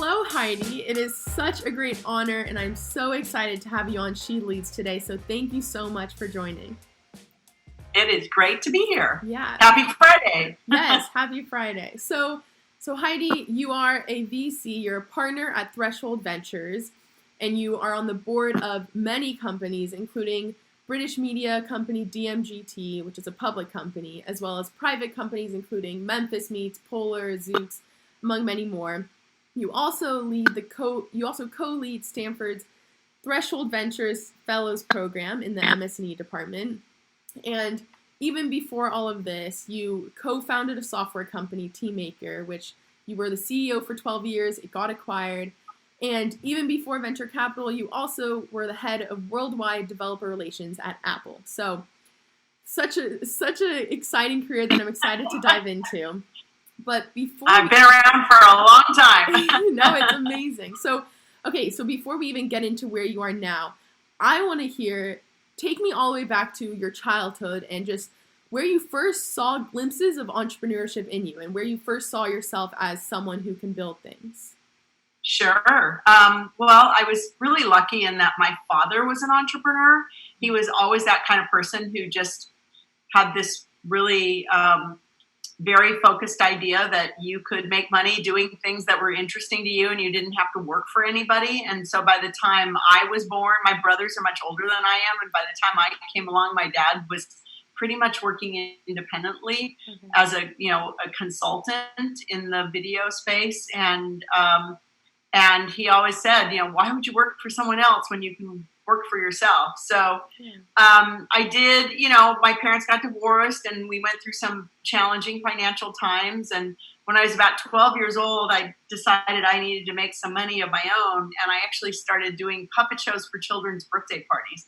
Hello, Heidi. It is such a great honor, and I'm so excited to have you on She Leads today. So thank you so much for joining. It is great to be here. Yeah. Happy Friday. Yes, happy Friday. So Heidi, you are a VC. You're a partner at Threshold Ventures, and you are on the board of many companies, including British media company DMGT, which is a public company, as well as private companies including Memphis Meats, Polar, Zooks, among many more. You also co-lead Stanford's Threshold Ventures Fellows Program in the MS&E department. And even before all of this, you co-founded a software company, TeamMaker, which you were the CEO for 12 years. It got acquired. And even before venture capital, you also were the head of worldwide developer relations at Apple. So such an exciting career that I'm excited to dive into. But before I've been around for a long time. No, it's amazing. So before we even get into where you are now, I want to take me all the way back to your childhood and just where you first saw glimpses of entrepreneurship in you and where you first saw yourself as someone who can build things. Sure. Well, I was really lucky in that my father was an entrepreneur. He was always that kind of person who just had this really very focused idea that you could make money doing things that were interesting to you and you didn't have to work for anybody. And so by the time I was born, my brothers are much older than I am. And by the time I came along, my dad was pretty much working independently as a consultant in the video space. And he always said, why would you work for someone else when you can work for yourself? So I did, my parents got divorced and we went through some challenging financial times. And when I was about 12 years old, I decided I needed to make some money of my own. And I actually started doing puppet shows for children's birthday parties.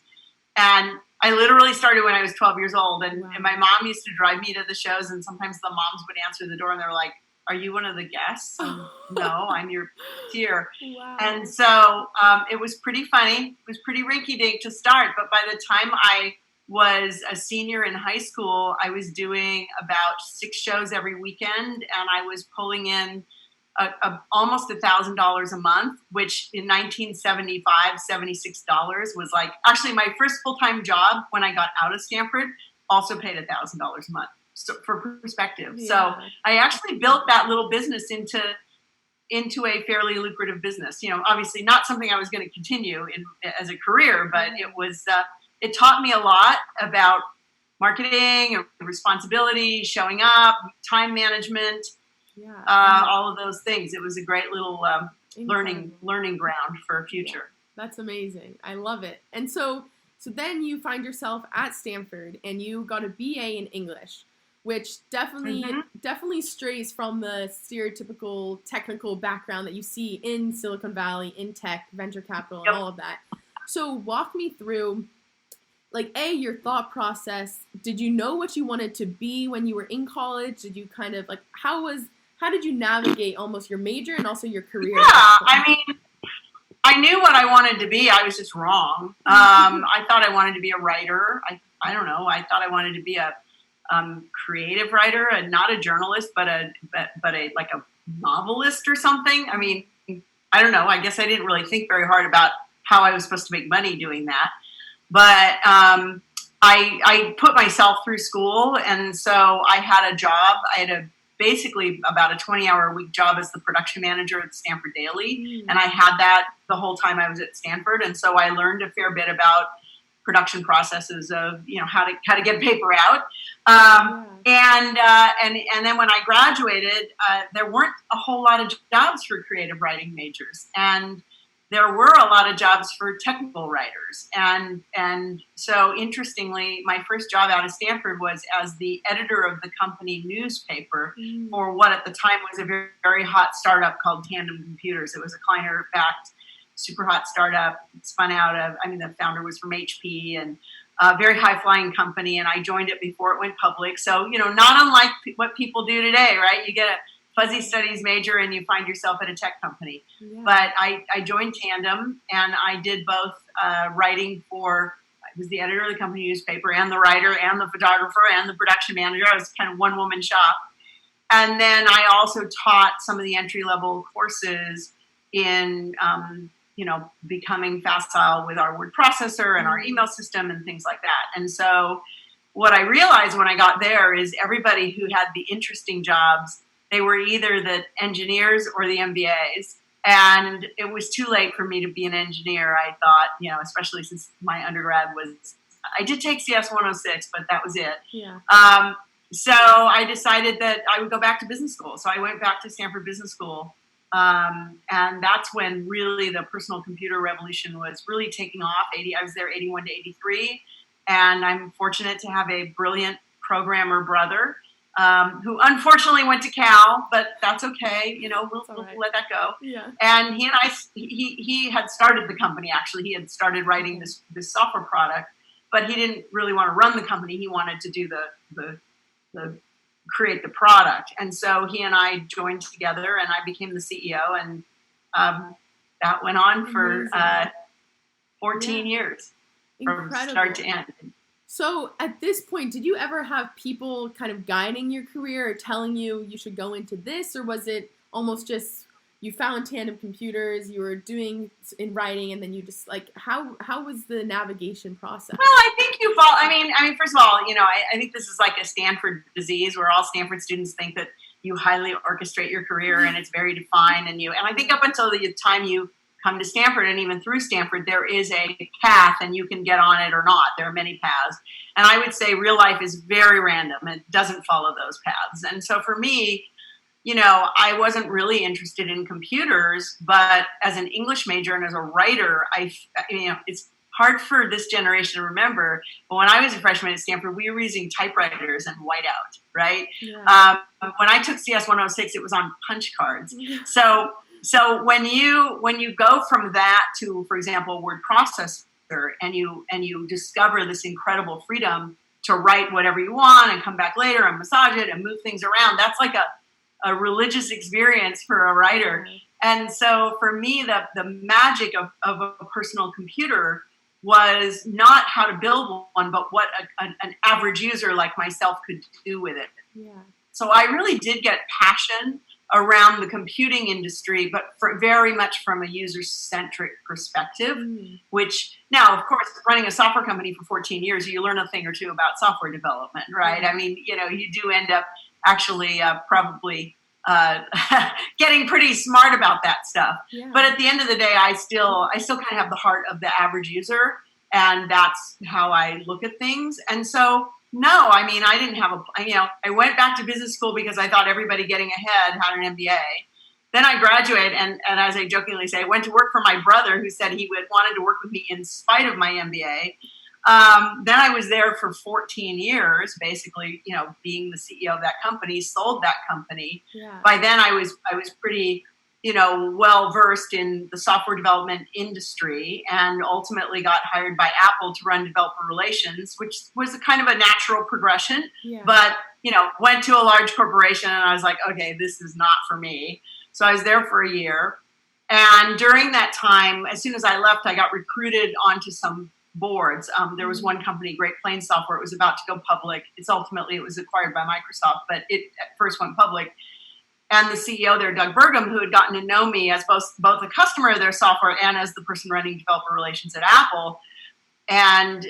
And I literally started when I was 12 years old. And my mom used to drive me to the shows. And sometimes the moms would answer the door and they were like, "Are you one of the guests?" And, "No, I'm your peer." Wow. And so it was pretty funny. It was pretty rinky-dink to start. But by the time I was a senior in high school, I was doing about 6 shows every weekend. And I was pulling in almost $1,000 a month, which in 1975, $76 was like, actually my first full-time job when I got out of Stanford also paid $1,000 a month. So, for perspective. Yeah. So I actually built that little business into a fairly lucrative business. Obviously not something I was going to continue as a career, but it taught me a lot about marketing, responsibility, showing up, time management, all of those things. It was a great little learning ground for a future. Yeah. That's amazing. I love it. And so then you find yourself at Stanford and you got a BA in English, which definitely strays from the stereotypical technical background that you see in Silicon Valley, in tech, venture capital, and all of that. So walk me through, your thought process. Did you know what you wanted to be when you were in college? Did you kind of, how did you navigate almost your major and also your career? Yeah, I mean, I knew what I wanted to be. I was just wrong. I thought I wanted to be a writer. I don't know. I thought I wanted to be a creative writer, and not a journalist, but a novelist or something. I mean, I don't know. I guess I didn't really think very hard about how I was supposed to make money doing that. But I put myself through school, and so I had a job. I had basically about a 20-hour-a-week job as the production manager at Stanford Daily, and I had that the whole time I was at Stanford. And so I learned a fair bit about production processes of how to get paper out, and then when I graduated, there weren't a whole lot of jobs for creative writing majors, and there were a lot of jobs for technical writers, and so interestingly, my first job out of Stanford was as the editor of the company newspaper for what at the time was a very, very hot startup called Tandem Computers. It was a Kleiner-backed super hot startup. It spun out of, the founder was from HP, and a very high-flying company, and I joined it before it went public. So, not unlike what people do today, right? You get a fuzzy studies major and you find yourself at a tech company. Yeah. But I joined Tandem, and I did both writing for, I was the editor of the company newspaper and the writer and the photographer and the production manager. I was kind of one-woman shop. And then I also taught some of the entry-level courses in becoming facile with our word processor and our email system and things like that. And so what I realized when I got there is everybody who had the interesting jobs, they were either the engineers or the MBAs. And it was too late for me to be an engineer, I thought, especially since my undergrad I did take CS 106, but that was it. Yeah. So I decided that I would go back to business school. So I went back to Stanford Business School. And that's when really the personal computer revolution was really taking off. I was there 81 to 83. And I'm fortunate to have a brilliant programmer brother who unfortunately went to Cal, but that's okay. We'll let that go. Yeah. And he had started the company, actually. He had started writing this software product, but he didn't really want to run the company. He wanted to do the create the product. And so he and I joined together and I became the CEO, and that went on for 14 years. Incredible. From start to end. So at this point, did you ever have people kind of guiding your career or telling you should go into this, or was it almost just you found tandem computers, you were doing in writing, and then you just how was the navigation process? Well, I think you fall. I mean, first of all, I think this is like a Stanford disease where all Stanford students think that you highly orchestrate your career and it's very defined, and I think up until the time you come to Stanford, and even through Stanford, there is a path and you can get on it or not. There are many paths. And I would say real life is very random. It doesn't follow those paths. And so for me, I wasn't really interested in computers, but as an English major and as a writer, it's hard for this generation to remember, but when I was a freshman at Stanford, we were using typewriters and whiteout, right? Yeah. When I took CS 106, it was on punch cards. So when you go from that to, for example, word processor, and you discover this incredible freedom to write whatever you want and come back later and massage it and move things around, that's like a religious experience for a writer. And so for me, the magic of a personal computer was not how to build one, but what an average user like myself could do with it. Yeah. So I really did get passion around the computing industry, but very much from a user-centric perspective, which now, of course, running a software company for 14 years, you learn a thing or two about software development, right? I mean, you do end up actually probably getting pretty smart about that stuff. Yeah. But at the end of the day, I still kind of have the heart of the average user, and that's how I look at things. And so no, I mean, I didn't have I went back to business school because I thought everybody getting ahead had an MBA. Then I graduated, and as I jokingly say, I went to work for my brother who said he wanted to work with me in spite of my MBA. Then I was there for 14 years, basically, being the CEO of that company, sold that company. Yeah. By then I was pretty, well versed in the software development industry, and ultimately got hired by Apple to run developer relations, which was a kind of a natural progression. Yeah. But, went to a large corporation and I was like, okay, this is not for me. So I was there for a year. And during that time, as soon as I left, I got recruited onto some boards. There was one company, Great Plains Software. It was about to go public. It was acquired by Microsoft, but it at first went public. And the CEO there, Doug Burgum, who had gotten to know me as both a customer of their software and as the person running developer relations at Apple. And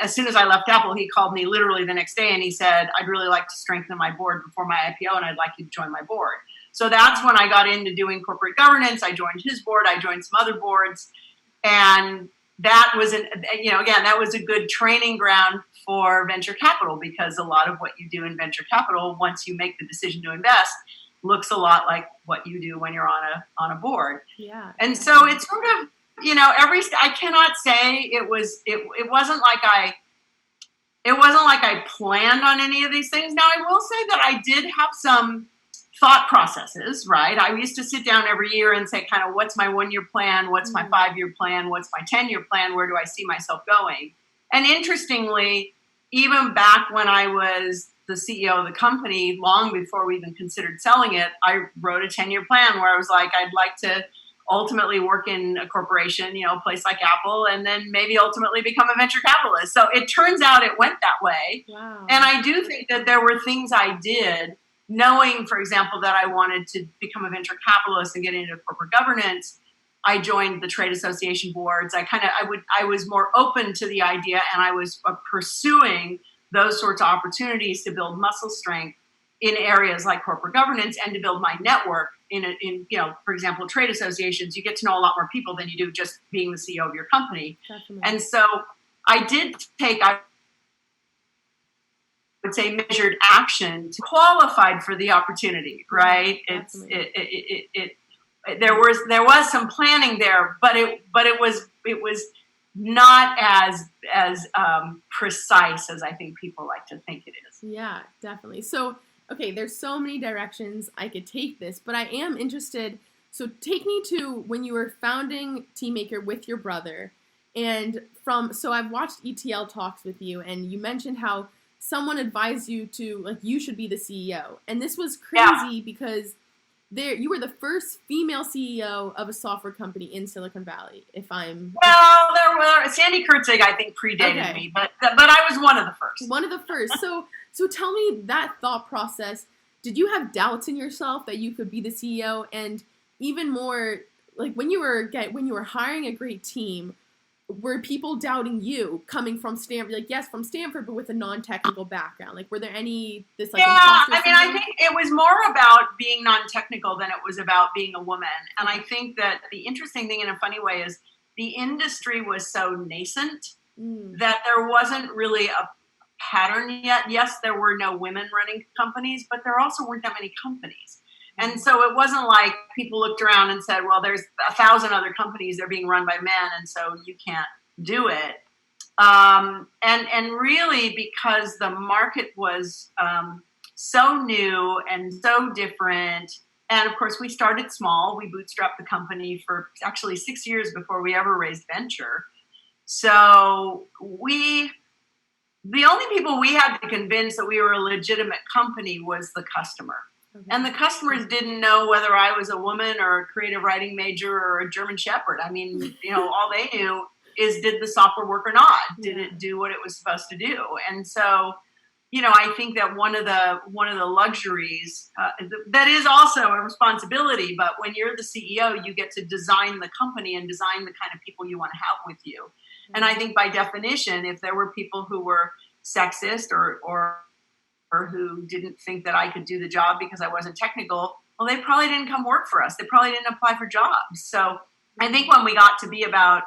as soon as I left Apple, he called me literally the next day and he said, I'd really like to strengthen my board before my IPO and I'd like you to join my board. So that's when I got into doing corporate governance. I joined his board. I joined some other boards. And that was, that was a good training ground for venture capital, because a lot of what you do in venture capital, once you make the decision to invest, looks a lot like what you do when you're on a board. Yeah. And so it's sort of, I cannot say it wasn't like I planned on any of these things. Now I will say that I did have some thought processes, right? I used to sit down every year and say, kind of, what's my 1-year plan? What's my 5-year plan? What's my 10-year plan? Where do I see myself going? And interestingly, even back when I was the CEO of the company, long before we even considered selling it, I wrote a 10-year plan where I was like, I'd like to ultimately work in a corporation, a place like Apple, and then maybe ultimately become a venture capitalist. So it turns out it went that way. Wow. And I do think that there were things I did knowing, for example, that I wanted to become a venture capitalist and get into corporate governance, I joined the trade association boards. I was more open to the idea, and I was pursuing those sorts of opportunities to build muscle strength in areas like corporate governance and to build my network in for example, trade associations. You get to know a lot more people than you do just being the CEO of your company. Definitely. And so I did take, I would say, measured action to qualified for the opportunity, right? There was some planning there, but it was not as precise as I think people like to think it is. Yeah, definitely. So, okay, there's so many directions I could take this, but I am interested. So take me to when you were founding Teammaker with your brother, and so I've watched ETL talks with you, and you mentioned how someone advised you to, like, you should be the CEO, and this was crazy because you were the first female CEO of a software company in Silicon Valley. Well, there were Sandy Kurtzig, I think, predated me, but I was one of the first. One of the first. So tell me that thought process. Did you have doubts in yourself that you could be the CEO? And even more, like, when you were hiring a great team, were people doubting you coming from Stanford? Like, yes, from Stanford, but with a non-technical background. Like, were there any I think it was more about being non-technical than it was about being a woman. And I think that the interesting thing in a funny way is the industry was so nascent that there wasn't really a pattern yet. Yes, there were no women running companies, but there also weren't that many companies. And so it wasn't like people looked around and said, well, there's 1,000 other companies, they're being run by men, and so you can't do it. And really because the market was so new and so different. And of course, we started small. We bootstrapped the company for actually 6 years before we ever raised venture. So the only people we had to convince that we were a legitimate company was the customer. And the customers didn't know whether I was a woman or a creative writing major or a German Shepherd. I mean, all they knew is, did the software work or not? Did it do what it was supposed to do? And so, I think that one of the luxuries that is also a responsibility, but when you're the CEO, you get to design the company and design the kind of people you want to have with you. And I think by definition, if there were people who were sexist or who didn't think that I could do the job because I wasn't technical, well, they probably didn't come work for us. They probably didn't apply for jobs. So I think when we got to be about,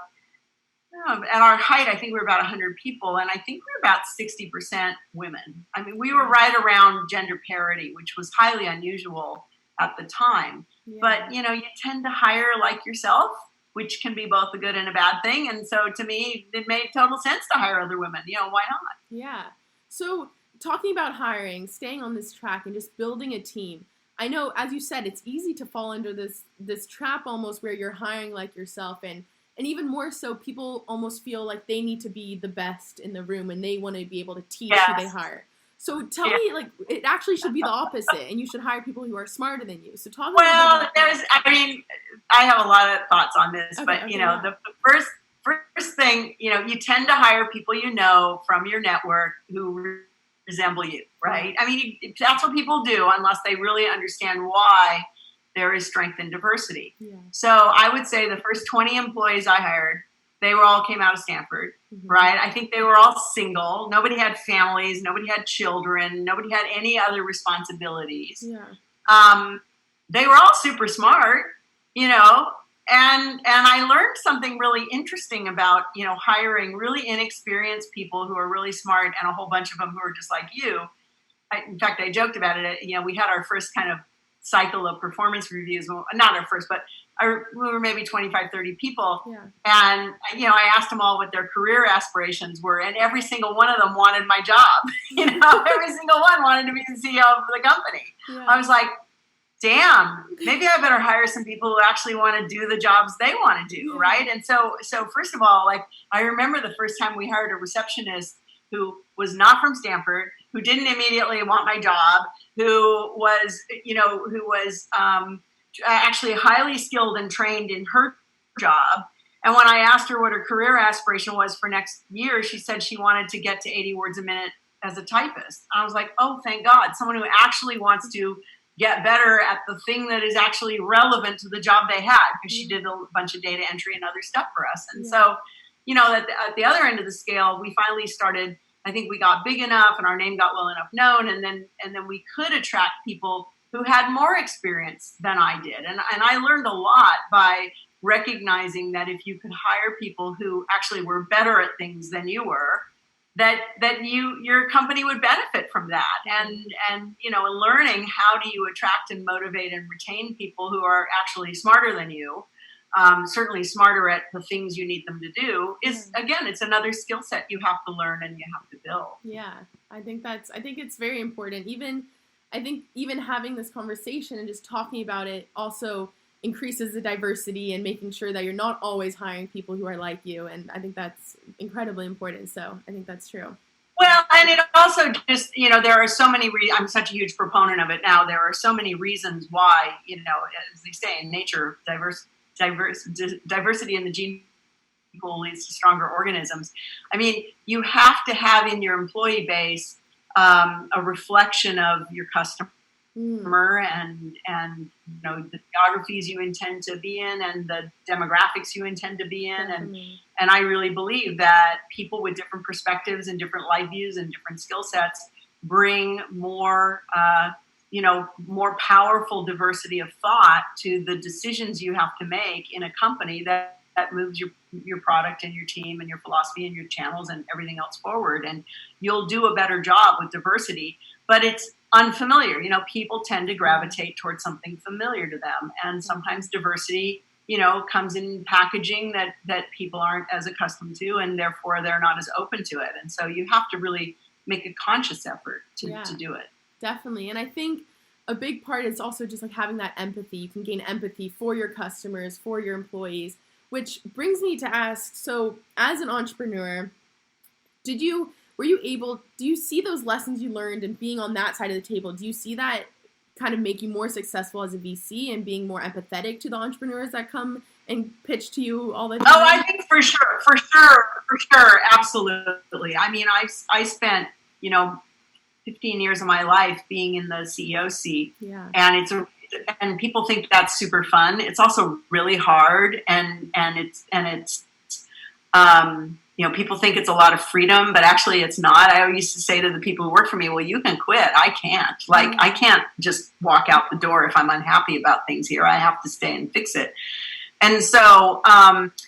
at our height, I think we were about 100 people, and I think we were about 60% women. I mean, we were right around gender parity, which was highly unusual at the time. Yeah. But, you tend to hire like yourself, which can be both a good and a bad thing. And so to me, it made total sense to hire other women. Why not? Yeah. So talking about hiring, staying on this track and just building a team, I know, as you said, it's easy to fall into this trap almost where you're hiring like yourself, and even more so, people almost feel like they need to be the best in the room and they want to be able to teach who they hire. So tell me, like, it actually should be the opposite, and you should hire people who are smarter than you. So talk about I have a lot of thoughts on this, but the first thing, you tend to hire people from your network who resemble you, right? I mean, that's what people do unless they really understand why there is strength in diversity. Yeah. So I would say the first 20 employees I hired, they all came out of Stanford, right? I think they were all single. Nobody had families. Nobody had children. Nobody had any other responsibilities. Yeah. They were all super smart, and I learned something really interesting about, hiring really inexperienced people who are really smart and a whole bunch of them who are just like you. In fact, I joked about it. We had our first kind of cycle of performance reviews, well, not our first, but we were maybe 25, 30 people. Yeah. And, I asked them all what their career aspirations were, and every single one of them wanted my job. Every single one wanted to be the CEO of the company. Yeah. I was like, damn, maybe I better hire some people who actually want to do the jobs they want to do, right? And so first of all, like, I remember the first time we hired a receptionist who was not from Stanford, who didn't immediately want my job, who was actually highly skilled and trained in her job. And when I asked her what her career aspiration was for next year, she said she wanted to get to 80 words a minute as a typist. I was like, oh, thank God, someone who actually wants to get better at the thing that is actually relevant to the job they had, because she did a bunch of data entry and other stuff for us. And so, you know, at the other end of the scale, we finally started, I think we got big enough and our name got well enough known, and then we could attract people who had more experience than I did. And I learned a lot by recognizing that if you could hire people who actually were better at things than you were, that your company would benefit from that. And you know, learning how do you attract and motivate and retain people who are actually smarter than you, certainly smarter at the things you need them to do, is, again, it's another skill set you have to learn and you have to build. Yeah, I think it's very important. I think even having this conversation and just talking about it also increases the diversity and making sure that you're not always hiring people who are like you. And I think that's incredibly important. So I think that's true. Well, and it also just, you know, there are so many, I'm such a huge proponent of it now. There are so many reasons why, you know, as they say in nature, diversity in the gene pool leads to stronger organisms. I mean, you have to have in your employee base a reflection of your customer and you know, the geographies you intend to be in and the demographics you intend to be in. And I really believe that people with different perspectives and different life views and different skill sets bring more, you know, more powerful diversity of thought to the decisions you have to make in a company that moves your product and your team and your philosophy and your channels and everything else forward. And you'll do a better job with diversity, but it's unfamiliar. You know, people tend to gravitate towards something familiar to them. And sometimes diversity, you know, comes in packaging that people aren't as accustomed to, and therefore they're not as open to it. And so you have to really make a conscious effort to do it. Definitely. And I think a big part is also just like having that empathy. You can gain empathy for your customers, for your employees, which brings me to ask, so as an entrepreneur, do you see those lessons you learned and being on that side of the table? Do you see that kind of make you more successful as a VC and being more empathetic to the entrepreneurs that come and pitch to you all the time? Oh, I think for sure. Absolutely. I mean, I spent, you know, 15 years of my life being in the CEO seat, and people think that's super fun. It's also really hard, and it's you know, people think it's a lot of freedom, but actually it's not. I used to say to the people who work for me, well, you can quit. I can't. Like, I can't just walk out the door if I'm unhappy about things here. I have to stay and fix it. And so,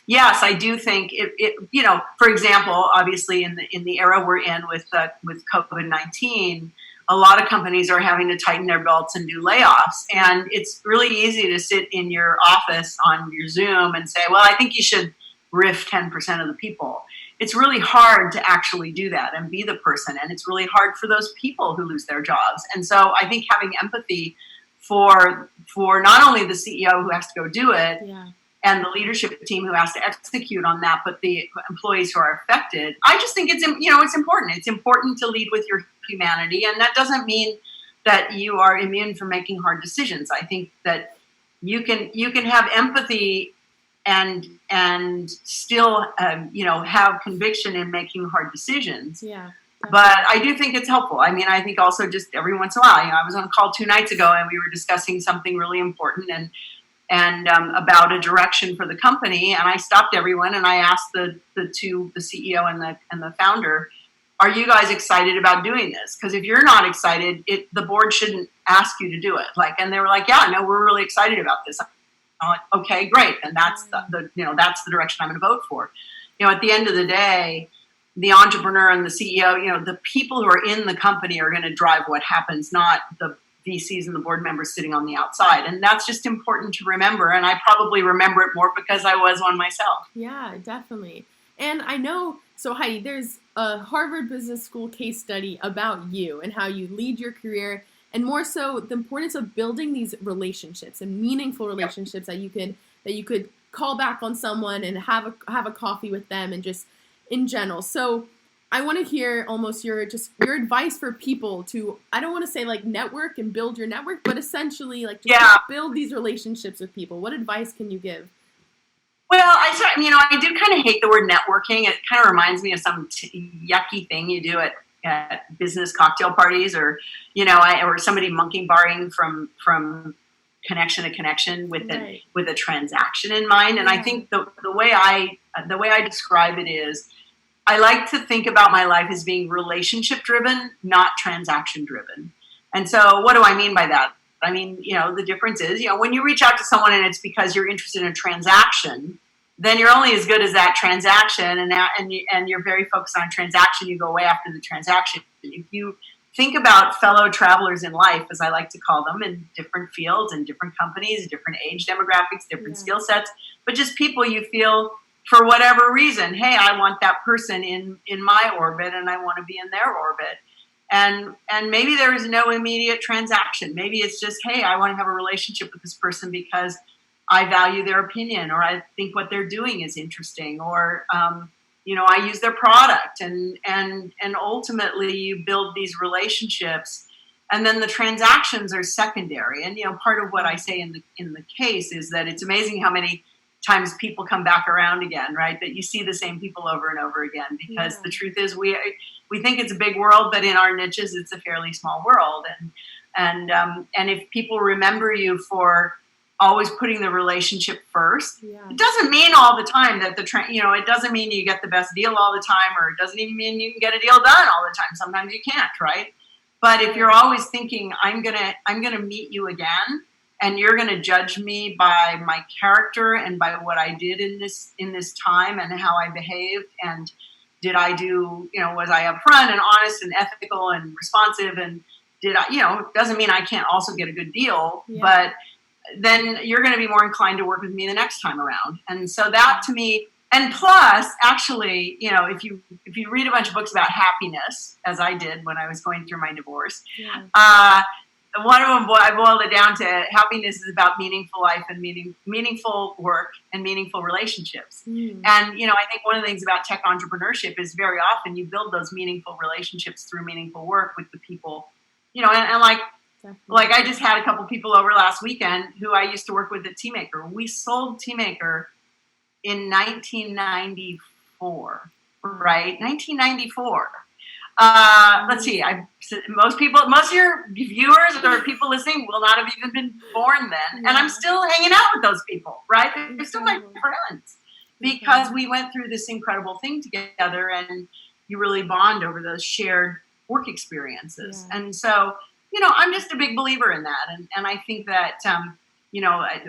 yes, I do think it, you know, for example, obviously in the era we're in with COVID-19, a lot of companies are having to tighten their belts and do layoffs. And it's really easy to sit in your office on your Zoom and say, well, I think you should riff 10% of the people. It's really hard to actually do that and be the person. And it's really hard for those people who lose their jobs. And so I think having empathy for not only the CEO who has to go do it and the leadership team who has to execute on that, but the employees who are affected, I just think it's, you know, it's important. It's important to lead with your humanity. And that doesn't mean that you are immune from making hard decisions. I think that you can have empathy and still, you know, have conviction in making hard decisions. Yeah. But I do think it's helpful. I mean, I think also just every once in a while, you know, I was on a call 2 nights ago and we were discussing something really important and about a direction for the company. And I stopped everyone and I asked the CEO and the founder, are you guys excited about doing this? Because if you're not excited, the board shouldn't ask you to do it. And they were like, yeah, no, we're really excited about this. I'm like, okay, great. And that's that's the direction I'm going to vote for. You know, at the end of the day, the entrepreneur and the CEO, you know, the people who are in the company are going to drive what happens, not the VCs and the board members sitting on the outside. And that's just important to remember. And I probably remember it more because I was one myself. Yeah, definitely. And I know, so Heidi, there's a Harvard Business School case study about you and how you lead your career, and more so the importance of building these relationships and meaningful relationships that you could call back on someone and have a coffee with them and just in general. So I want to hear almost your advice for people to, I don't want to say like network and build your network, but essentially like just build these relationships with people. What advice can you give? Well, I do kind of hate the word networking. It kind of reminds me of some yucky thing you do at at business cocktail parties, or or somebody monkey barring from connection to connection with a transaction in mind. And I think the way I describe it is, I like to think about my life as being relationship driven, not transaction driven. And so what do I mean by that? I mean, the difference is, when you reach out to someone and it's because you're interested in a transaction, then you're only as good as that transaction, and you're very focused on transaction. You go away after the transaction. If you think about fellow travelers in life, as I like to call them, in different fields and different companies, different age demographics, different skill sets, but just people you feel, for whatever reason, hey, I want that person in my orbit, and I want to be in their orbit. And maybe there is no immediate transaction. Maybe it's just, hey, I want to have a relationship with this person because I value their opinion, or I think what they're doing is interesting, or I use their product, and ultimately you build these relationships, and then the transactions are secondary. And part of what I say in the case is that it's amazing how many times people come back around again, right? That you see the same people over and over again, because the truth is we think it's a big world, but in our niches it's a fairly small world. And if people remember you for always putting the relationship first, it doesn't mean all the time that it doesn't mean you get the best deal all the time, or it doesn't even mean you can get a deal done all the time. Sometimes you can't, right? But if you're always thinking, I'm gonna meet you again, and you're going to judge me by my character and by what I did in this time and how I behaved, and did I do, was I upfront and honest and ethical and responsive, and did I, it doesn't mean I can't also get a good deal, but then you're going to be more inclined to work with me the next time around. And so that to me, and plus, actually, if you read a bunch of books about happiness, as I did when I was going through my divorce, one of them, I boiled it down to, happiness is about meaningful life and meaningful work and meaningful relationships. And, I think one of the things about tech entrepreneurship is very often you build those meaningful relationships through meaningful work with the people, and like I just had a couple people over last weekend who I used to work with at Teamaker. We sold Teamaker in 1994, right? 1994. Let's see. Most of your viewers or people listening will not have even been born then, and I'm still hanging out with those people, right? They're still my friends, because we went through this incredible thing together, and you really bond over those shared work experiences. And so, I'm just a big believer in that, and I think that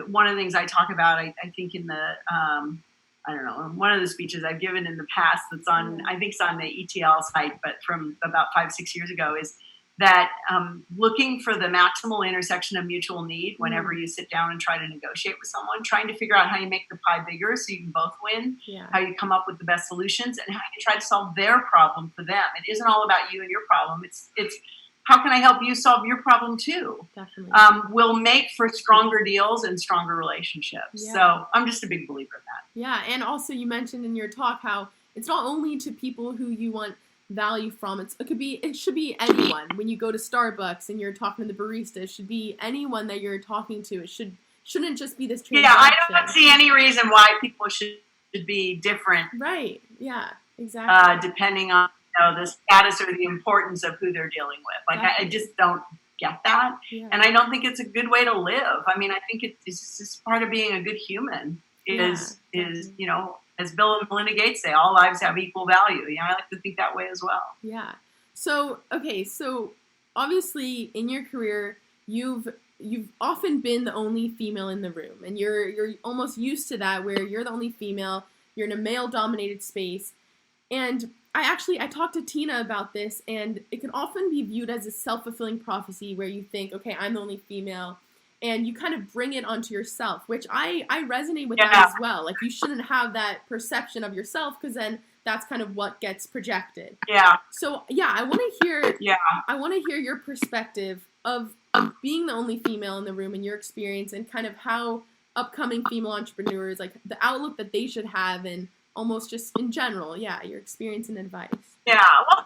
one of the things I talk about, I think in the one of the speeches I've given in the past that's on, I think it's on the ETL site, but from about 5-6 years ago, is that looking for the maximal intersection of mutual need whenever you sit down and try to negotiate with someone, trying to figure out how you make the pie bigger so you can both win, how you come up with the best solutions, and how you try to solve their problem for them. It isn't all about you and your problem. It's how can I help you solve your problem too? Definitely. Will make for stronger deals and stronger relationships. So I'm just a big believer in that. Yeah, and also you mentioned in your talk how it's not only to people who you want value from. It should be anyone. When you go to Starbucks and you're talking to the barista, it should be anyone that you're talking to. It shouldn't just be this transaction. Yeah, I don't see any reason why people should be different. Right. Yeah. Exactly. Depending on the status or the importance of who they're dealing with. Like, I just don't get that. And I don't think it's a good way to live. I mean, I think it's just part of being a good human is as Bill and Melinda Gates say, all lives have equal value. I like to think that way as well. Yeah. So obviously in your career, you've often been the only female in the room, and you're almost used to that, where you're the only female, you're in a male-dominated space. And I talked to Tina about this, and it can often be viewed as a self-fulfilling prophecy where you think, okay, I'm the only female, and you kind of bring it onto yourself, which I resonate with that as well. Like, you shouldn't have that perception of yourself, because then that's kind of what gets projected. Yeah. So, I want to hear your perspective of being the only female in the room and your experience, and kind of how upcoming female entrepreneurs, like the outlook that they should have, and almost just in general, your experience and advice. Yeah, well,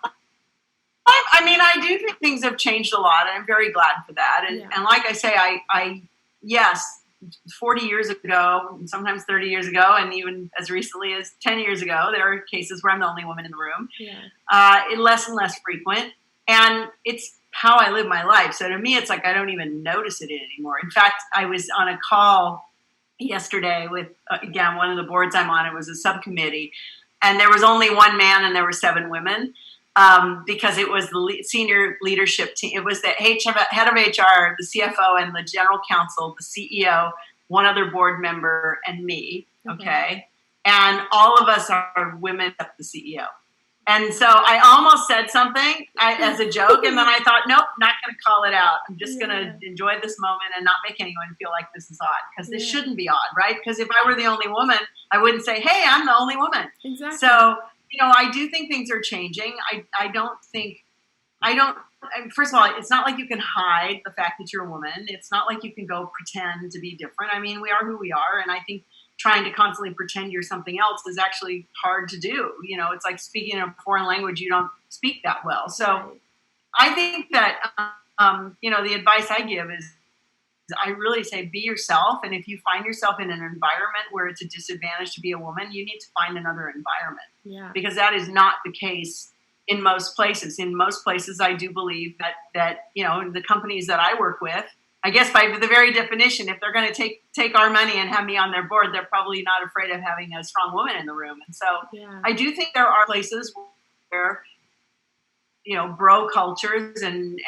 I mean, I do think things have changed a lot, and I'm very glad for that. And like I say, yes, 40 years ago, and sometimes 30 years ago, and even as recently as 10 years ago, there are cases where I'm the only woman in the room. Less and less frequent. And it's how I live my life. So to me, it's like I don't even notice it anymore. In fact, I was on a call yesterday with, again, one of the boards I'm on. It was a subcommittee. And there was only one man and there were 7 women. Because it was the senior leadership team. It was the head of HR, the CFO, and the general counsel, the CEO, one other board member, and me. Okay. And all of us are women except the CEO. And so I almost said something as a joke, and then I thought, nope, not going to call it out. I'm just going to enjoy this moment and not make anyone feel like this is odd, because this shouldn't be odd, right? Because if I were the only woman, I wouldn't say, hey, I'm the only woman. Exactly. So, I do think things are changing. First of all, it's not like you can hide the fact that you're a woman. It's not like you can go pretend to be different. I mean, we are who we are. And I think trying to constantly pretend you're something else is actually hard to do. It's like speaking a foreign language you don't speak that well. So I think that, the advice I give is I really say be yourself. And if you find yourself in an environment where it's a disadvantage to be a woman, you need to find another environment. Yeah. Because that is not the case in most places. In most places, I do believe that the companies that I work with, I guess by the very definition, if they're going to take our money and have me on their board, they're probably not afraid of having a strong woman in the room. And so I do think there are places where, bro cultures and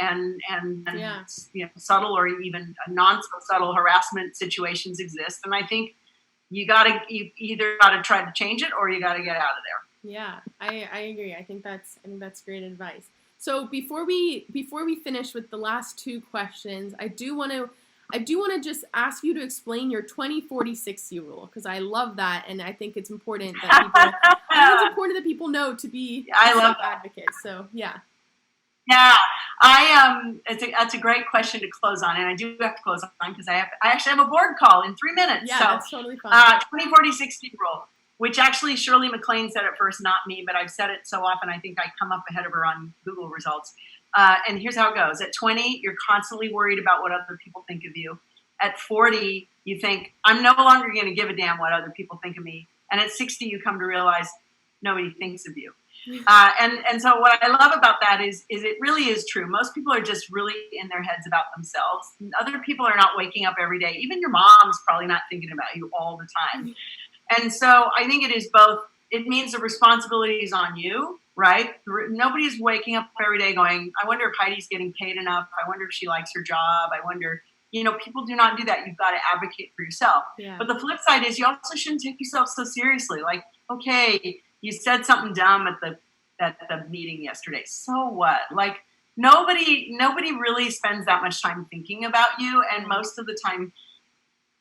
subtle or even non-subtle harassment situations exist. And I think you either got to try to change it or you got to get out of there. Yeah, I agree. I think that's great advice. So before we finish with the last 2 questions, I do want to just ask you to explain your 20-40-60 rule, because I love that, and I think it's important that people know to be advocates. So yeah. Yeah, that's a great question to close on, and I do have to close on because I actually have a board call in 3 minutes. Yeah, so, that's totally fine. 20-40-60 rule, which actually Shirley MacLaine said it first, not me, but I've said it so often I think I come up ahead of her on Google results. And here's how it goes. At 20, you're constantly worried about what other people think of you. At 40, you think, I'm no longer going to give a damn what other people think of me. And at 60, you come to realize nobody thinks of you. And so what I love about that is it really is true. Most people are just really in their heads about themselves. Other people are not waking up every day. Even your mom's probably not thinking about you all the time. And so I think it is both. It means the responsibility is on you, right? Nobody's waking up every day going, I wonder if Heidi's getting paid enough. I wonder if she likes her job. I wonder, people do not do that. You've got to advocate for yourself. Yeah. But the flip side is you also shouldn't take yourself so seriously. Like, okay, you said something dumb at the meeting yesterday. So what? Like nobody really spends that much time thinking about you. And most of the time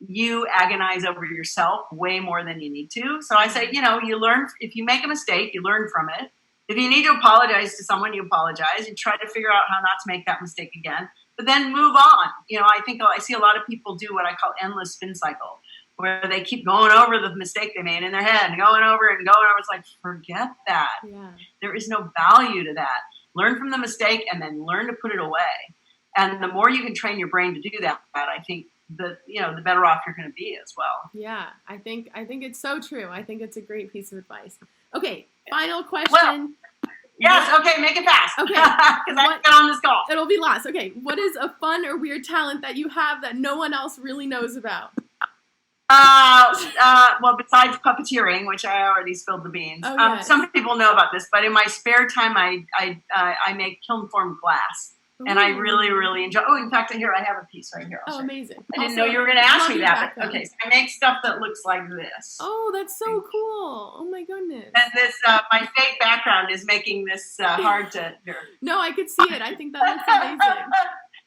you agonize over yourself way more than you need to. So I say, you learn, if you make a mistake, you learn from it. If you need to apologize to someone, you apologize. You try to figure out how not to make that mistake again, but then move on. I think I see a lot of people do what I call endless spin cycle, where they keep going over the mistake they made in their head and going over it and going over. It's like, forget that. Yeah. There is no value to that. Learn from the mistake and then learn to put it away. And the more you can train your brain to do that, I think the better off you're going to be as well. Yeah, I think it's so true. I think it's a great piece of advice. Okay, final question. Well, yes, okay, make it fast. Okay. Because I get on this call. It'll be last. Okay, what is a fun or weird talent that you have that no one else really knows about? Well, besides puppeteering, which I already spilled the beans, some people know about this, but in my spare time, I make kiln formed glass. Ooh. And I really, really enjoy. Oh, in fact, I have a piece right here. Amazing! I didn't know you were going to ask me that. But, okay, so I make stuff that looks like this. Oh, that's so cool! Oh my goodness! And this, my fake background is making this hard to hear. No, I could see it. I think that looks amazing.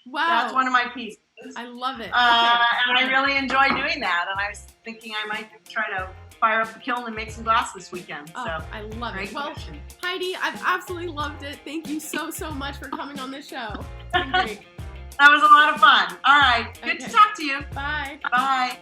Wow, that's one of my pieces. I love it. And I really enjoy doing that. And I was thinking I might try to fire up the kiln and make some glass this weekend. So I love it. Well, Heidi, I've absolutely loved it. Thank you so much for coming on the show. It's been great. That was a lot of fun. All right. Good to talk to you. Bye. Bye.